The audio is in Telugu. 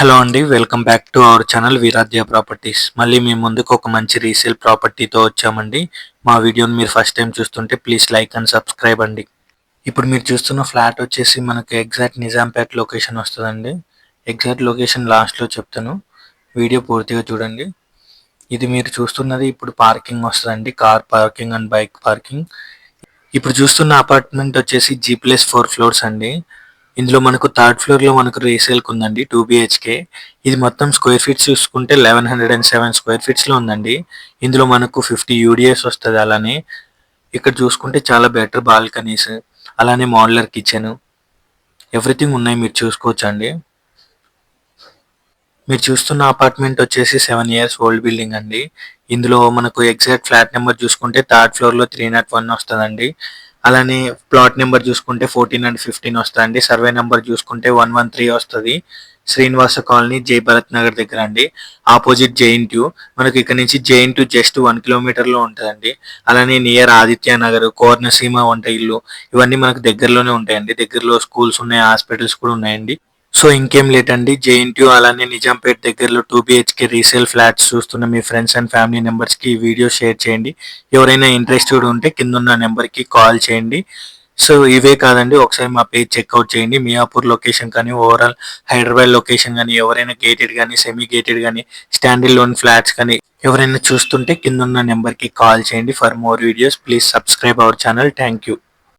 హలో అండి. Welcome back to our channel Veeradhya properties. మళ్ళీ మీ ముందుకు ఒక మంచి రీసేల్ ప్రాపర్టీతో వచ్చామండి. మా వీడియోని మీరు ఫస్ట్ టైం చూస్తుంటే ప్లీజ్ లైక్ అండ్ సబ్స్క్రైబ్ అండి. ఇప్పుడు మీరు చూస్తున్న ఫ్లాట్ వచ్చేసి మనకు ఎగ్జాక్ట్ నిజాంపేట్ లొకేషన్ వస్తుందండి. ఎగ్జాక్ట్ లొకేషన్ లాస్ట్లో చెప్తాను, వీడియో పూర్తిగా చూడండి. ఇది మీరు చూస్తున్నది ఇప్పుడు పార్కింగ్ వస్తుందండి, car parking and bike parking. ఇప్పుడు చూస్తున్న అపార్ట్మెంట్ వచ్చేసి G+4 ఫ్లోర్స్ అండి. ఇందులో మనకు థర్డ్ ఫ్లోర్లో మనకు రీసేల్కి ఉందండి 2 BHK. ఇది మొత్తం స్క్వేర్ ఫీట్స్ చూసుకుంటే 1107 స్క్వేర్ ఫీట్స్లో ఉందండి. ఇందులో మనకు 50 UDS వస్తుంది. అలానే ఇక్కడ చూసుకుంటే చాలా బెటర్ బాల్కనీస్, అలానే మోడ్యులర్ కిచెన్, ఎవ్రీథింగ్ ఉన్నాయి, మీరు చూసుకోవచ్చు అండి. మీరు చూస్తున్న అపార్ట్మెంట్ వచ్చేసి 7 years ఓల్డ్ బిల్డింగ్ అండి. ఇందులో మనకు ఎగ్జాక్ట్ ఫ్లాట్ నెంబర్ చూసుకుంటే థర్డ్ ఫ్లోర్లో 301 వస్తుందండి. అలానే ప్లాట్ నెంబర్ చూసుకుంటే 14 and 15 వస్తుందండి. సర్వే నెంబర్ చూసుకుంటే 113 వస్తుంది. శ్రీనివాస కాలనీ, జై భరత్ నగర్ దగ్గర అండి, ఆపోజిట్ JNTU. మనకు ఇక్కడ నుంచి JNTU జస్ట్ 1 kilometerలో ఉంటుందండి. అలానే నియర్ ఆదిత్య నగర్, కోనసీమ వంట ఇల్లు, ఇవన్నీ మనకు దగ్గరలోనే ఉంటాయండి. దగ్గరలో స్కూల్స్ ఉన్నాయి, హాస్పిటల్స్ కూడా ఉన్నాయండి. సో ఇంకేం లేటండి, JNTU అలానే నిజాంపేట్ దగ్గరలో 2 BHK రీసేల్ ఫ్లాట్స్ చూస్తున్న మీ ఫ్రెండ్స్ అండ్ ఫ్యామిలీ మెంబర్స్కి ఈ వీడియో షేర్ చేయండి. ఎవరైనా ఇంట్రెస్టెడ్ ఉంటే కిందున్న నెంబర్కి కాల్ చేయండి. సో ఇవే కాదండి, ఒకసారి మా పేజ్ చెక్అవుట్ చేయండి. మియాపూర్ లొకేషన్ కానీ, ఓవరాల్ హైదరాబాద్ లొకేషన్ కానీ, ఎవరైనా గేటెడ్ కానీ, సెమీ గేటెడ్ కానీ, స్టాండర్డ్ లోన్ ఫ్లాట్స్ కానీ ఎవరైనా చూస్తుంటే కిందున్న నెంబర్కి కాల్ చేయండి. For more videos please subscribe our channel. Thank you.